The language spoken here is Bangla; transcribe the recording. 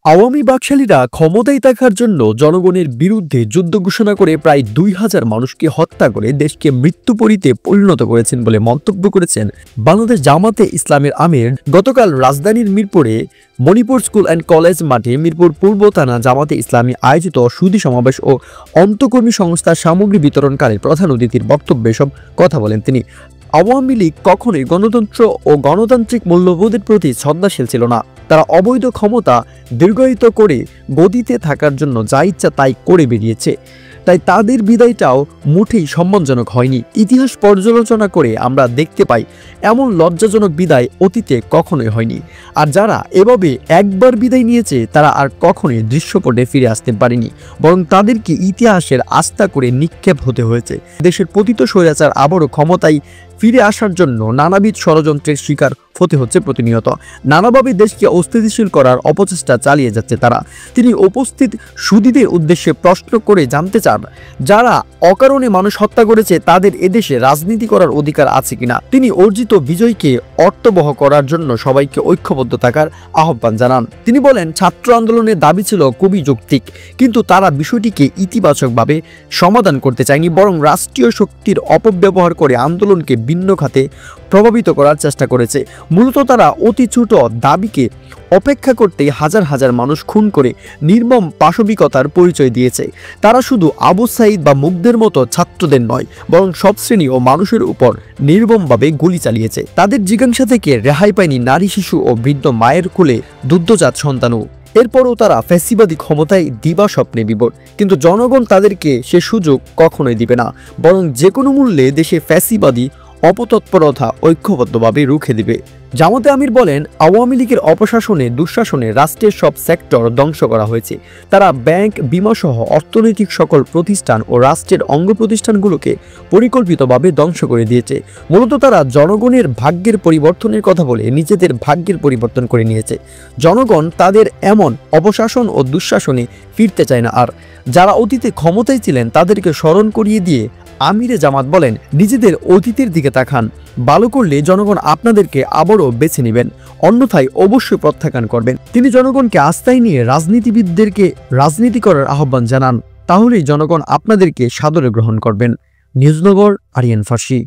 আওয়ামী বাকশালীরা ক্ষমতায় থাকার জন্য জনগণের বিরুদ্ধে যুদ্ধ ঘোষণা করে প্রায় ২,০০০ মানুষকে হত্যা করে দেশকে মৃত্যুপরীতে পরিণত করেছেন বলে মন্তব্য করেছেন বাংলাদেশ জামাতে ইসলামের আমির। গতকাল রাজধানীর মিরপুরে মণিপুর স্কুল অ্যান্ড কলেজ মাঠে মিরপুর পূর্ব থানা জামাতে ইসলামী আয়োজিত সুধী সমাবেশ ও অন্তকর্মী সংস্থার সামগ্রী বিতরণকালে প্রধান অতিথির বক্তব্যে সব কথা বলেন তিনি। আওয়ামী লীগ কখনোই গণতন্ত্র ও গণতান্ত্রিক মূল্যবোধের প্রতি শ্রদ্ধাশীল ছিল না। তারা অবৈধ ক্ষমতা দীর্ঘায়িত করে গদিতে থাকার জন্য যা ইচ্ছা তাই করে বেরিয়েছে, তাই তাদের বিদায়টাও মোটেই সম্মানজনক হয়নি। ইতিহাস পর্যালোচনা করে আমরা দেখতে পাই এমন লজ্জাজনক বিদায় অতীতে কখনোই হয়নি। আর যারা এভাবে একবার বিদায় নিয়েছে তারা আর কখনোই দৃশ্যপটে ফিরে আসতে পারেনি, বরং তাদেরকে ইতিহাসের আস্থা করে নিক্ষেপ হতে হয়েছে। দেশের পতিত স্বৈরাচার আবারও ক্ষমতায় ফিরে আসার জন্য নানাবিধ ষড়যন্ত্রের শিকার হতে হচ্ছে প্রতিনিয়ত। নানাভাবে দেশকে অস্থিতিশীল করার অপচেষ্টা চালিয়ে যাচ্ছে তারা। তিনি উপস্থিত সুধীদের উদ্দেশ্যে প্রশ্ন করে জানতে চান, যারা অকারণে মানুষ হত্যা করেছে তাদের এদেশে রাজনীতি করার অধিকার আছে কিনা। তিনি অর্জিত বিজয়কে অর্থবহ করার জন্য সবাইকে ঐক্যবদ্ধ থাকার আহ্বান জানান। তিনি বলেন, ছাত্র আন্দোলনের দাবি ছিল খুবই যৌক্তিক, কিন্তু তারা বিষয়টিকে ইতিবাচকভাবে সমাধান করতে চায়নি, বরং রাষ্ট্রীয় শক্তির অপব্যবহার করে আন্দোলনকে ভিন্ন খাতে প্রভাবিত করার চেষ্টা করেছে। মূলত তারা অতি ছোট দাবিকে অপেক্ষা করতে হাজার হাজার মানুষ খুন করে নির্মম পাশবিকতার পরিচয় দিয়েছে। তারা শুধু আবু সাঈদ বা মুগ্ধের মতো ছাত্রদের নয়, বরং সব শ্রেণী ও মানুষের উপর নির্মমভাবে গুলি চালিয়েছে। তাদের জিজ্ঞাসা থেকে রেহাই পায়নি নারী, শিশু ও বৃদ্ধ মায়ের কোলে দুগ্ধজাত সন্তানও। এরপরও তারা ফ্যাসিবাদী ক্ষমতায় দিবা স্বপ্নে বিভোর, কিন্তু জনগণ তাদেরকে সে সুযোগ কখনোই দিবে না, বরং যে কোনো মূল্যে দেশে ফ্যাসিবাদী অপতৎপরতা ঐক্যবদ্ধভাবে রুখে দিবে। জামাতে আমির বলেন, আওয়ামী লীগের অপশাসনে দুঃশাসনে রাষ্ট্রের সব সেক্টর ধ্বংস করা হয়েছে। তারা ব্যাংক, বিমা সহ অর্থনৈতিক সকল প্রতিষ্ঠান ও রাষ্ট্রের অঙ্গ প্রতিষ্ঠানগুলোকে পরিকল্পিতভাবে ধ্বংস করে দিয়েছে। মূলত তারা জনগণের ভাগ্যের পরিবর্তনের কথা বলে নিজেদের ভাগ্যের পরিবর্তন করে নিয়েছে। জনগণ তাদের এমন অপশাসন ও দুঃশাসনে ফিরতে চায় না। আর যারা অতীতে ক্ষমতায় ছিলেন তাদেরকে স্মরণ করিয়ে দিয়ে আমিরে জামাত বলেন, নিজেদের অতীতের দিকে তাকান। ভালো করলে জনগণ আপনাদেরকে আবারও বেছে নেবেন, অন্যথায় অবশ্যই প্রত্যাখ্যান করবেন। তিনি জনগণকে আস্থায় নিয়ে রাজনীতিবিদদেরকে রাজনীতি করার আহ্বান জানান, তাহলেই জনগণ আপনাদেরকে সাদরে গ্রহণ করবেন। নিউজনগর, আরিয়ান ফার্সি।